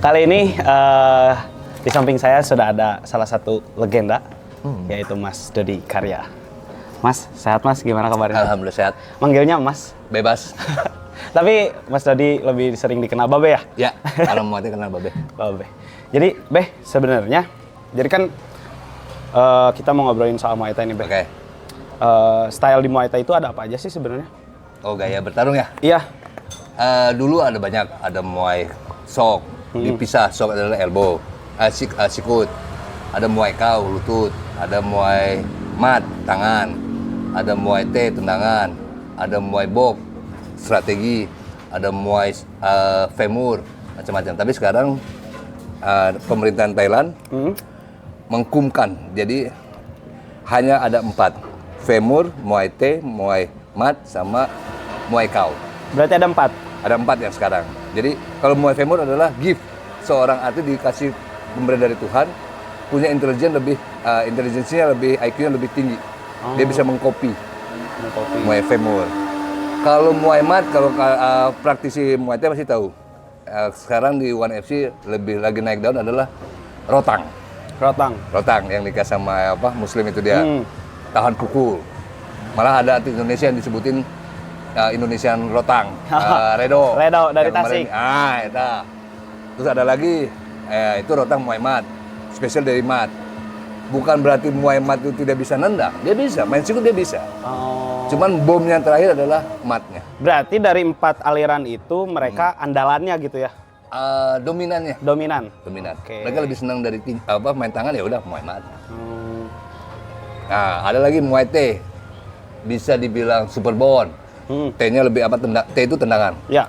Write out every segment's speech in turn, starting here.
Kali ini di samping saya sudah ada salah satu legenda, yaitu Mas Dodi Karya. Mas, sehat Mas? Gimana kabarnya? Alhamdulillah sehat. Manggilnya Mas? Bebas. Tapi Mas Dodi lebih sering dikenal Babe ya? Ya, kalau mau kenal Babe. Babe. Jadi, Beh, sebenarnya, jadi kan kita mau ngobrolin soal Muay Thai nih, Beh. Oke. Style di Muay Thai itu ada apa aja sih sebenarnya? Oh, gaya bertarung ya? Iya. Dulu ada banyak, ada Muay Sok, dipisah. Sok adalah elbow, sikut. Ada Muay Kau, lutut. Ada Muay Mat, tangan. Ada Muay Thai, tendangan. Ada Muay Bok, strategi. Ada Muay Femur, macam-macam. Tapi sekarang pemerintahan Thailand mengkumkan, jadi hanya ada 4. Femur, Muay Thai, Muay Mat, sama Muay Kau. Berarti ada 4? Ada 4 yang sekarang. Jadi kalau Muay Femur adalah gift. Seorang atlet dikasih pemberian dari Tuhan, punya intelijensinya lebih, IQ-nya lebih tinggi. Dia bisa mengcopy Muay Femur. Kalau Muay Mat, kalau praktisi Muay Thai pasti tahu. Sekarang di One FC lebih lagi naik daun adalah Rotang. Rotang yang nikah sama Muslim itu dia. Tahan pukul. Malah ada atlet Indonesia yang disebutin Indonesian Rotang. Redo dari Tasik. Itu. Terus ada lagi itu Rotang Muay Mat. Spesial dari Mat. Bukan berarti Muay Mat itu tidak bisa nendang. Dia bisa, main sikut dia bisa. Cuman bomnya terakhir adalah matnya. Berarti dari 4 aliran itu mereka andalannya gitu ya? Dominannya. Dominan. Okay. Mereka lebih senang dari main tangan, ya udah Muay Mat. Nah, ada lagi Muay Thai. Bisa dibilang super bond. T-nya lebih T itu tendangan. Ya.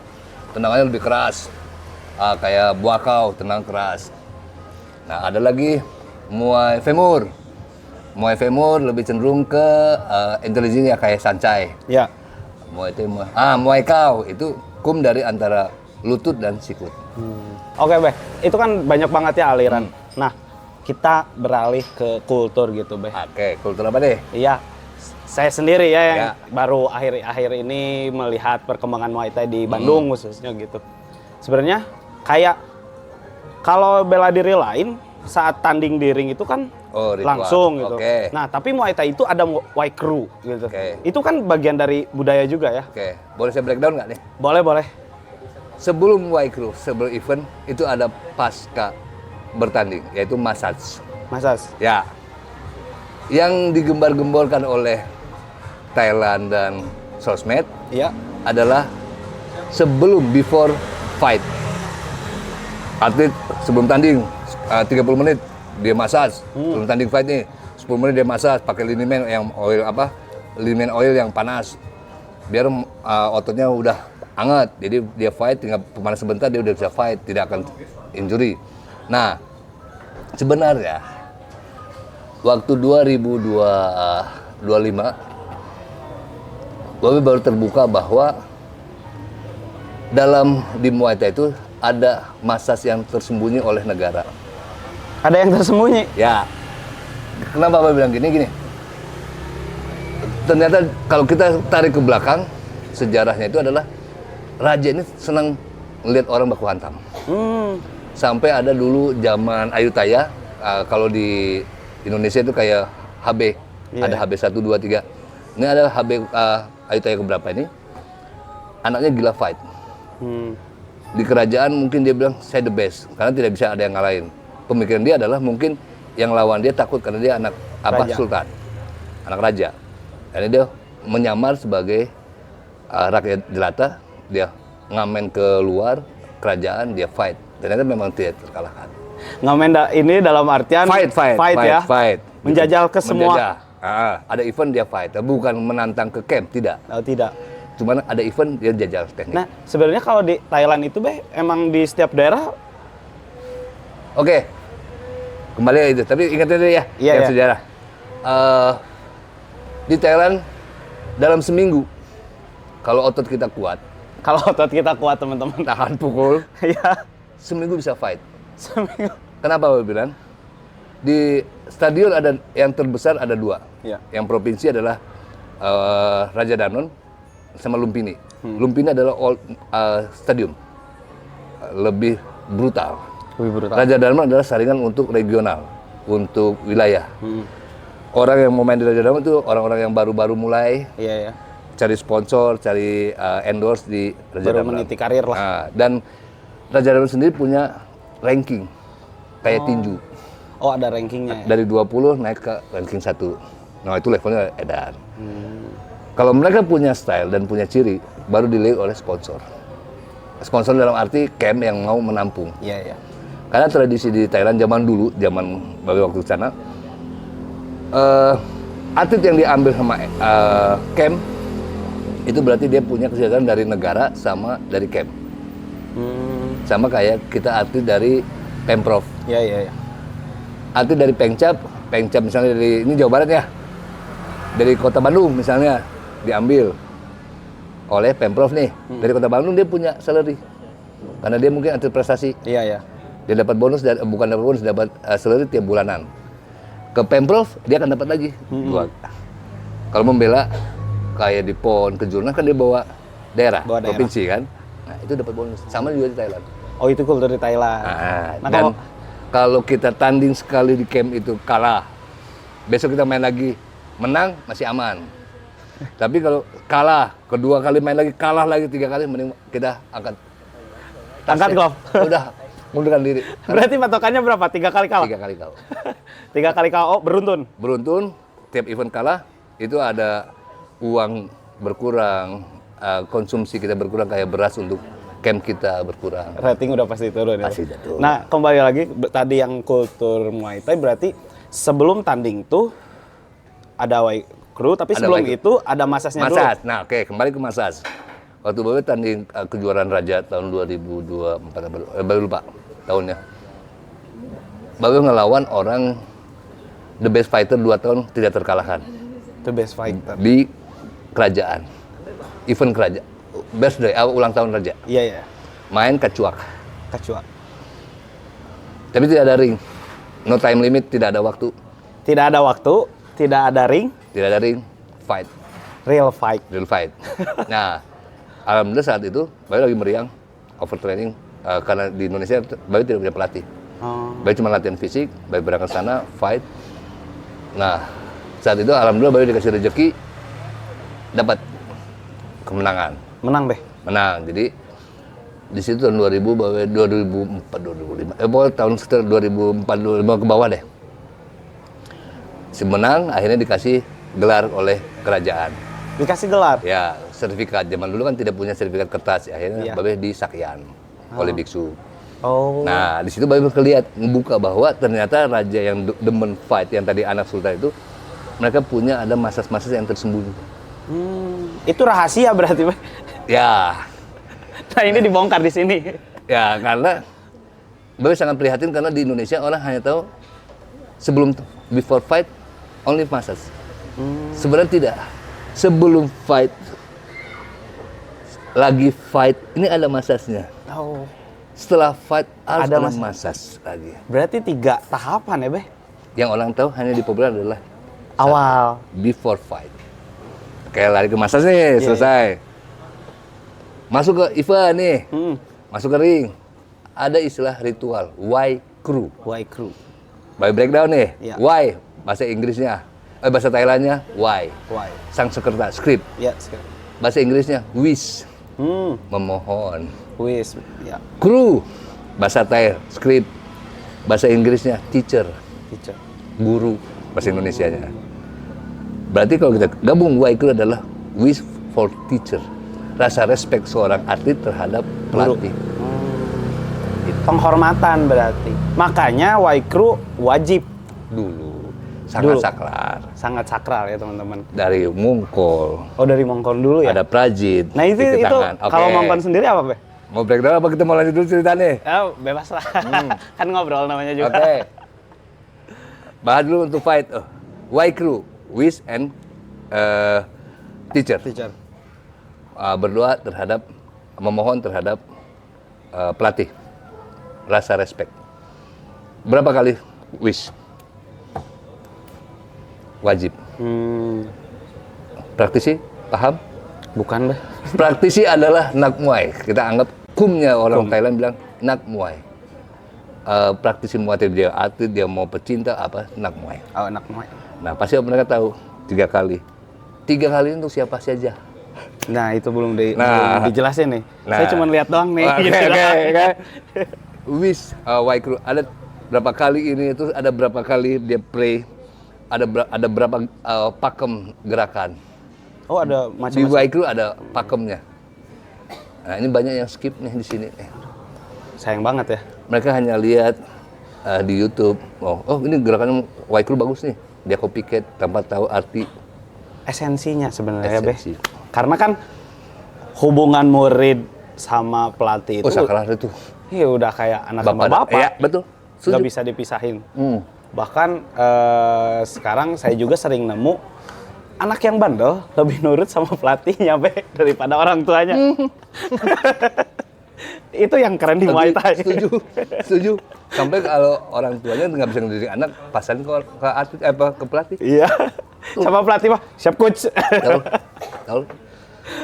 Tendangannya lebih keras. Kayak buakau, tendang keras. Nah, ada lagi Muay Femur. Muay Femur lebih cenderung ke intelijennya kayak sancai. Ya. Muay Thai, Muay Kau itu kum dari antara lutut dan sikut. Oke, Beh. Itu kan banyak banget ya aliran. Nah, kita beralih ke kultur gitu, Beh. Oke, kultur apa deh? Iya. Saya sendiri ya yang baru akhir-akhir ini melihat perkembangan Muay Thai di Bandung khususnya gitu. Sebenarnya kayak kalau bela diri lain saat tanding di ring itu kan langsung gitu. Nah, tapi Muay Thai itu ada Muay Crew gitu. Itu kan bagian dari budaya juga ya. Boleh saya breakdown nggak nih? Boleh. Sebelum Muay Crew, sebelum event itu ada pasca bertanding, yaitu massage. Ya. Yang digembar-gemborkan oleh Thailand dan sosmed adalah before fight. Atlet sebelum tanding 30 menit dia massage. Sebelum tanding fight nih 10 menit dia massage pakai liniment oil yang panas. Biar ototnya udah hangat. Jadi dia fight tinggal pemanas sebentar dia udah bisa fight, tidak akan injury. Nah, sebenarnya waktu 2025 Babe baru terbuka bahwa di Muay Thai itu ada massage yang tersembunyi oleh negara. Ada yang tersembunyi? Ya. Kenapa Babe bilang gini? Ternyata kalau kita tarik ke belakang, sejarahnya itu adalah raja ini senang melihat orang baku hantam. Sampai ada dulu zaman Ayutthaya, kalau di Indonesia itu kayak HB. Ada HB 1, 2, 3. Ini ada HB Ayutthaya keberapa ini? Anaknya gila fight. Di kerajaan mungkin dia bilang saya the best karena tidak bisa ada yang ngalahin. Pemikiran dia adalah mungkin yang lawan dia takut karena dia anak sultan, anak raja. Dan dia menyamar sebagai rakyat jelata, dia ngamen ke luar kerajaan, dia fight. Ternyata memang tidak terkalahkan. Ngamen ini dalam artian fight. Menjajal ke semua. Ada event dia fight, bukan menantang ke camp, tidak. Tidak. Cuman ada event dia jajal teknik. Nah, sebenarnya kalau di Thailand itu, Beh, emang di setiap daerah. Oke. Kembali itu, tapi ingat tadi ya, sejarah. Di Thailand dalam seminggu kalau otot kita kuat, teman-teman, tahan pukul, seminggu bisa fight. Kenapa Bapak bilang? Di stadion ada yang terbesar ada 2. Yang provinsi adalah Raja Danon sama Lumpini. Lumpini adalah stadium lebih brutal. Wih, brutal. Raja Dharma adalah saringan untuk regional, untuk wilayah. Orang yang mau main di Raja Dharma itu orang-orang yang baru-baru mulai, Iya, ya. cari sponsor, cari endorse di Raja Baru Dharma. meniti karir lah. Nah, dan Raja Dharma sendiri punya ranking kayak tinju. Oh, ada rankingnya ya? Dari 20 naik ke ranking 1. Nah, itu levelnya edan. Kalau mereka punya style dan punya ciri, baru dilihat oleh sponsor. Sponsor dalam arti camp yang mau menampung. Iya, ya. Karena tradisi di Thailand zaman dulu, zaman waktu ke sana, atlet yang diambil sama camp, itu berarti dia punya kesejahteraan dari negara sama dari camp. Sama kayak kita atlet dari Pemprov. Iya, iya, ya. Atlet dari Pengcap misalnya dari, ini Jawa Barat ya, dari Kota Bandung misalnya, diambil oleh Pemprov nih. Dari Kota Bandung dia punya salary. Karena dia mungkin atlet prestasi. Iya, ya. Dia dapat bonus, bukan dapat bonus, dapat salary tiap bulanan. Ke Pemprov, dia akan dapat lagi. Kalau membela, kayak di PON, kejurnas kan dia bawa daerah, provinsi kan. Nah, itu dapat bonus. Sama juga di Thailand. Oh, itu kultur di Thailand. Nah, dan kalau kita tanding sekali di camp itu kalah, besok kita main lagi, menang masih aman. Tapi kalau kalah, kedua kali main lagi, kalah lagi, 3 kali, mending kita angkat glove. Udah, mundurkan diri. Berarti patokannya berapa? 3 kali kalah? 3 kali kalah. 3 kali KO beruntun? Beruntun, tiap event kalah, itu ada uang berkurang, konsumsi kita berkurang, kayak beras untuk camp kita berkurang. Rating udah pasti turun ya? Pasti turun. Nah, kembali lagi, tadi yang kultur Muay Thai berarti sebelum tanding tuh ada Waikru, tapi sebelum itu ada masasnya dulu? Masas, nah oke, kembali ke masas. Waktu baru tanding kejuaraan raja tahun 2024, baru lupa tahunnya. Baru ngelawan orang the best fighter 2 tahun tidak terkalahkan. The best fighter. Di kerajaan. Event kerajaan. Birthday, ulang tahun raja. Iya, iya. Main kacuak. Kacuak. Tapi tidak ada ring. No time limit, tidak ada waktu. Tidak ada waktu, tidak ada ring. Tidak ada ring, fight. Real fight. Real fight. Nah, alhamdulillah saat itu, Bayu lagi meriang, overtraining. Karena di Indonesia, Bayu tidak punya pelatih. Bayu cuma latihan fisik, Bayu berangkat sana, fight. Nah, saat itu alhamdulillah Bayu dikasih rezeki, dapat kemenangan. Menang deh. Menang. Jadi di situ tahun 2000, 2004, 2005. Pokoknya tahun sekitar 2004, 2005 ke bawah deh. Si menang, akhirnya dikasih gelar oleh kerajaan. Dikasih gelar? Ya, sertifikat. Zaman dulu kan tidak punya sertifikat kertas. Akhirnya Babe disakyan oleh biksu. Oh. Nah, di situ Babe kelihat, membuka bahwa ternyata raja yang demen fight, yang tadi anak sultan itu, mereka punya ada masas-masas yang tersembunyi. Itu rahasia berarti, Pak? Ya. Nah, ini dibongkar di sini. Ya, karena Babe sangat prihatin karena di Indonesia orang hanya tahu sebelum before fight only masas. Sebenarnya tidak. Sebelum fight, lagi fight, ini ada masasnya. Oh. Setelah fight harus Ada ada masas lagi. Berarti 3 tahapan ya, Beh? Yang orang tahu hanya di populer adalah Awal. before fight. Kayak lari ke masas nih, selesai. Masuk ke event nih, masuk ke ring. Ada istilah ritual, Waikru. Waikru. By breakdown nih, Iya. why bahasa Inggrisnya, bahasa Thailandnya why. Why? Sang sekerta script. Ya, Bahasa Inggrisnya wish, memohon. wis. Ya, Kru, bahasa Thai script. Bahasa Inggrisnya teacher, teacher. guru, bahasa Indonesianya. Berarti kalau kita gabung Waikru adalah wish for teacher. Rasa respect seorang atlet terhadap pelatih. Penghormatan berarti. Makanya Waikru wajib Dulu sangat Dulu. saklar. sangat sakral ya, teman-teman. Dari mungkol, Oh, dari Mongkon dulu ya. ada prajit. Nah, itu titip itu tangan. Oke. kalau Mongkon sendiri apa, Beh? Mau breakdown apa kita mau lanjut dulu ceritanya? Bebas lah. Kan ngobrol namanya juga. Oke. Bahas dulu untuk fight. Waikru, wish and teacher. Teacher. Berdoa terhadap, memohon terhadap pelatih. Rasa respect. Berapa kali wish? Wajib. Praktisi, paham? Bukan, Beh. Praktisi adalah nak muay. Kita anggap kumnya orang Thailand bilang nak muay. praktisi Muay Thai, dia atlet, dia mau pecinta apa, nak Muay. Oh, anak Muay. Nah, pasti mereka tahu 3 kali. 3 kali untuk siapa saja. Nah, itu belum dijelasin nih. Saya cuma lihat doang nih. Oke. Wis Waikru ada berapa kali ini, itu ada berapa kali dia play, ada berapa pakem gerakan. Oh, ada Di macam-macam. Waikru ada pakemnya. Nah, ini banyak yang skip nih di sini. Sayang banget ya. Mereka hanya lihat di YouTube. Oh, ini gerakan Waikru bagus nih. Dia copycat tanpa tahu arti Esensinya sebenarnya, esensi. Karena kan hubungan murid sama pelatih itu, sakral itu. iya udah kayak anak sama bapak. Iya, betul. Nggak bisa dipisahin. Bahkan sekarang saya juga sering nemu anak yang bandel lebih nurut sama pelatihnya daripada orang tuanya. Itu yang keren di Muay Thai. Setuju. Sampai kalau orang tuanya nggak bisa ngedidik anak, pasarin ke atlet ke pelatih. Iya. Sama pelatih mah, siap coach. Tahu.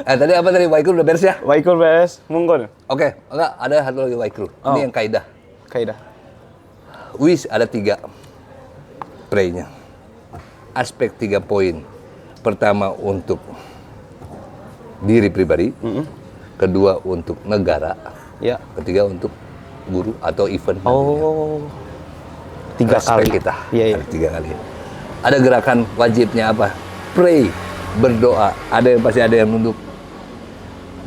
Tadi apa tadi, Waikru udah beres ya? Waikru beres, monggo. Oke, enggak, ada satu lagi Waikru. Ini yang kaidah. Kaidah. Wis ada 3 playnya. Aspek 3 poin. Pertama untuk diri pribadi, kedua untuk negara, Ya. ketiga untuk guru atau event. Oh. 3 Respect kali kita. Iya. Ada 3 kali. Ada gerakan wajibnya apa? Pray, berdoa. Pasti ada yang nunduk.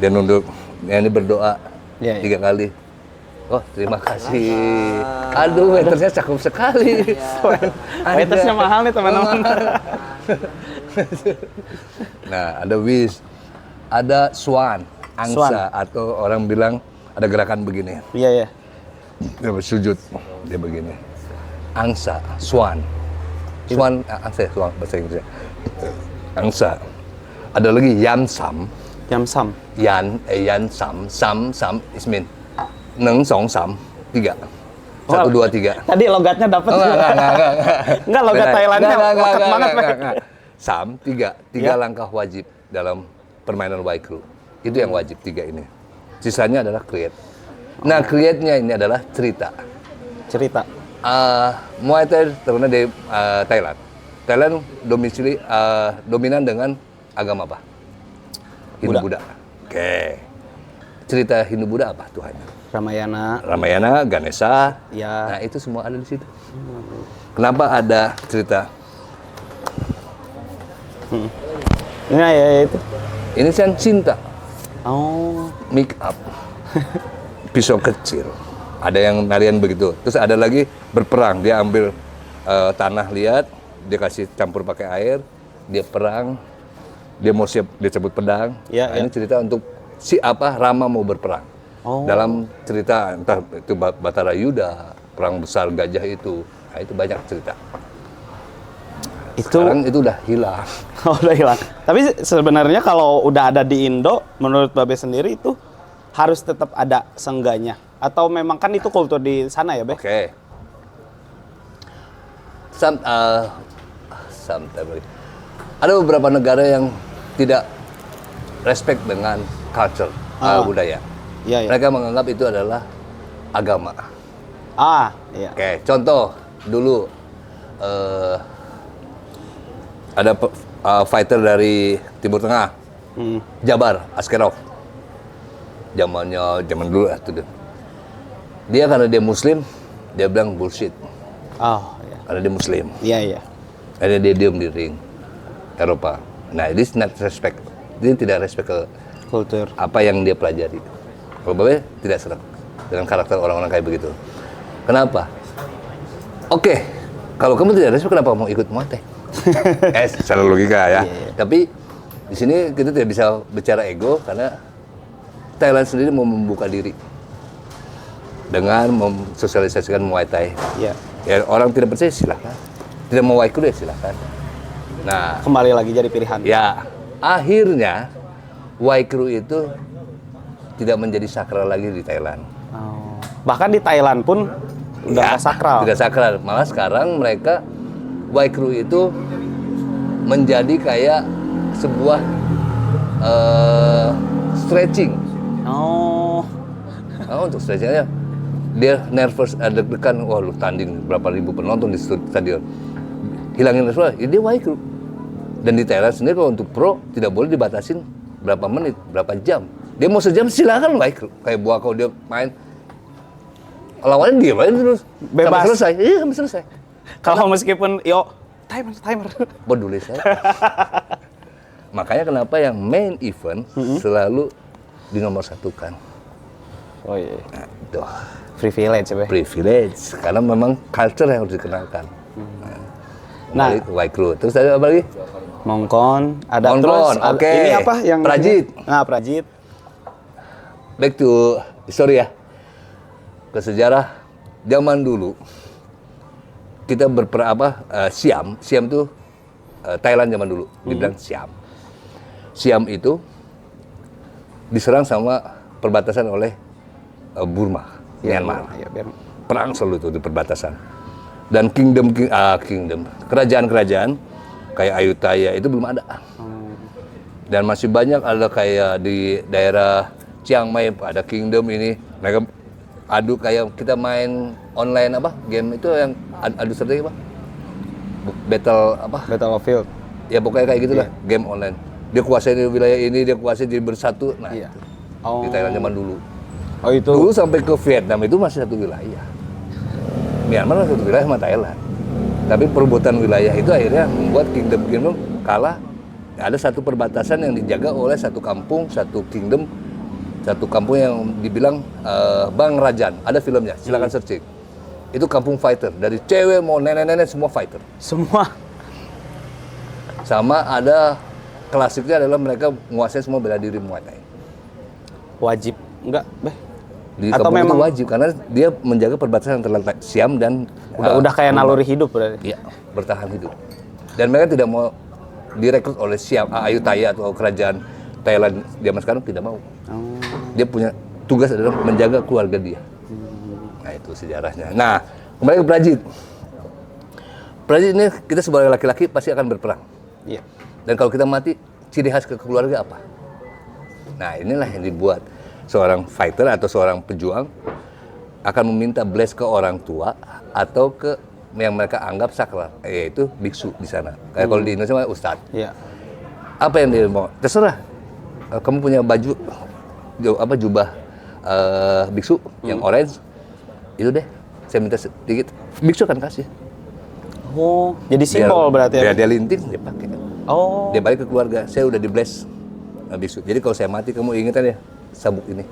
Dia nunduk. Yang ini berdoa 3 kali. Oh, terima kasih. Aduh, waitersnya cakep sekali. Waitersnya mahal nih teman-teman. Nah, ada wis. Ada swan, angsa, atau orang bilang ada gerakan begini. Iya. Dia bersujud, dia begini. Angsa, swan. Swan, angsa, swan bahasa Inggrisnya. Angsa. Ada lagi yamsam. Yamsam. Sam is mean. 1, 2, 3. 1, 2, 3. Tadi logatnya dapat. Enggak, logat Thailandnya wakat banget. Sam, 3 langkah wajib dalam permainan Waikru. Itu yang wajib 3 ini. Sisanya adalah create. Nah, create-nya ini adalah cerita. Muay Thai terkenal di Thailand. Thailand dominan dengan agama apa? Hindu-Buddha. Oke. Cerita Hindu-Buddha apa Tuhannya? Ramayana, Ganesha. Ya. Nah, itu semua ada di situ. Kenapa ada cerita? Nah, ya itu. Ini kan cinta. Oh. Make up. Pisau kecil. Ada yang narian begitu. Terus ada lagi berperang. Dia ambil tanah liat, dia kasih campur pakai air, dia perang, dia mau siap, dia cabut pedang. Ini cerita untuk Rama mau berperang. Dalam cerita entah itu Batara Yuda, perang besar gajah itu. Nah, itu banyak cerita. Sekarang itu udah hilang. Udah hilang. Tapi sebenarnya kalau udah ada di Indo, menurut Babe sendiri itu harus tetap ada seenggaknya. Atau memang kan itu kultur di sana ya, Be? Oke. Ada beberapa negara yang tidak respect dengan culture, budaya. Iya. Mereka menganggap itu adalah agama. Iya. Oke, contoh dulu ada fighter dari Timur Tengah, Jabar Askerov. Zaman dulu itu dia karena dia Muslim, dia bilang bullshit. Iya. Karena dia Muslim. Iya. Akhirnya dia diam di ring Eropa. Nah, this not respect. Dia tidak respect ke Kultur. apa yang dia pelajari. Kalau Babe tidak senang dengan karakter orang-orang kayak begitu. Kenapa? Oke, kalau kamu tidak respect, kenapa mau ikut Muay Thai? Secara logika ya. Tapi di sini kita tidak bisa bicara ego karena Thailand sendiri mau membuka diri dengan mensosialisasikan Muay Thai. Iya. Ya, orang tidak percaya silakan. Tidak mau Waikru ya silakan. Nah, Kembali lagi jadi pilihan. ya akhirnya Waikru itu tidak menjadi sakral lagi di Thailand. Bahkan di Thailand pun udah nggak sakral. Tidak sakral. Malah sekarang mereka Waikru itu menjadi kayak sebuah stretching. Oh. Untuk stretching aja. dia nervous, deg-degan, wah lu tanding berapa ribu penonton di stadion. Hilangin nervous, ya dia Waikru. Dan di Thailand sendiri kalau untuk pro tidak boleh dibatasin berapa menit, berapa jam. Dia mau sejam silakan Waikru. Kayak Buakau dia main, lawannya dia main terus. Bebas. Sampai selesai, iya sampai selesai. Kalau meskipun timer. Peduli saya. Makanya kenapa yang main event selalu dinomor-satukan. Oh iya. Nah, itu. Privilege ya, Be. Privilege, karena memang culture yang harus dikenalkan. Nah, Waikru. Terus ada apa lagi? Mongkon, ada Mongkon, terus ada, oke. ini apa yang Prajit. Nah, Prajit. Back to history ya. Ke sejarah zaman dulu. Kita Siam itu Thailand zaman dulu, dibilang Siam. Siam itu diserang sama perbatasan oleh Burma, Myanmar. Ya, Perang selalu itu di perbatasan. Dan kerajaan-kerajaan kayak Ayutthaya itu belum ada. Dan masih banyak ada kayak di daerah Chiang Mai ada kingdom ini. Mereka adu kayak kita main online game itu yang adu strategi Battlefield. Ya pokoknya kayak gitulah, game online. Dia kuasai wilayah ini, dia kuasai jadi bersatu. Nah, Iya. itu. Di Thailand zaman dulu. Oh itu. Dulu sampai ke Vietnam itu masih satu wilayah. Myanmar masih satu wilayah sama Thailand. Tapi perebutan wilayah itu akhirnya membuat kingdom kalah. Ada satu perbatasan yang dijaga oleh satu kampung, satu kingdom, satu kampung yang dibilang Bang Rajan. Ada filmnya, silakan searching. Itu kampung fighter. Dari cewek mau nenek-nenek semua fighter. Semua. Sama ada klasiknya adalah mereka menguasai semua bela diri Muay Thai. Wajib enggak, Beh? Di Atau kampung memang itu wajib karena dia menjaga perbatasan antara Siam dan udah kayak naluri hidup berarti. Iya, bertahan hidup. Dan mereka tidak mau direkrut oleh Siam, Ayutthaya atau kerajaan Thailand zaman sekarang tidak mau. Dia punya tugas adalah menjaga keluarga dia. Nah, itu sejarahnya. Nah, kembali ke Prajit. Prajit ini kita sebagai laki-laki pasti akan berperang. Iya. Dan kalau kita mati, ciri khas ke keluarga apa? Nah, inilah yang dibuat seorang fighter atau seorang pejuang akan meminta bless ke orang tua atau ke yang mereka anggap sakral, yaitu biksu di sana. Kayak kalau di Indonesia ustadz. Iya. Apa yang dia mau? Terserah. Kamu punya baju jubah biksu yang orange, itu deh. Saya minta sedikit. Biksu akan kasih. Oh, jadi simbol berarti ya. Dia linting, dia pakai. Oh. Dia balik ke keluarga. Saya udah di bless biksu. Jadi kalau saya mati, kamu ingetan ya sabuk ini.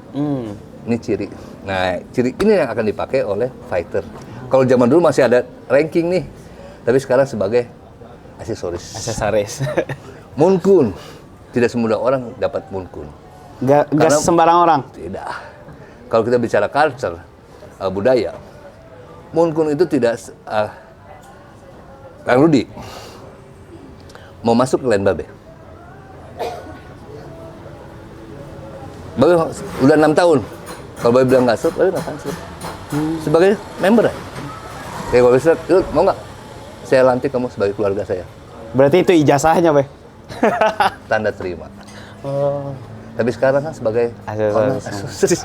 Ini ciri. Nah, ciri ini yang akan dipakai oleh fighter. Kalau zaman dulu masih ada ranking nih, tapi sekarang sebagai aksesoris. Aksesoris. Munkun. Tidak semudah orang dapat munkun. Gak sembarang orang. Tidak. Kalau kita bicara culture, budaya, munkun itu tidak. Kang Rudi mau masuk ke Len Babe. Babe udah 6 tahun. Kalau Babe bilang nggak masuk, Babe nggak masuk. Sebagai member ya. Kayak Babe bilang, mau nggak? Saya lantik kamu sebagai keluarga saya. Berarti itu ijazahnya, Be? Tanda terima. Oh. Tapi sekarang kan sebagai Aksesoris.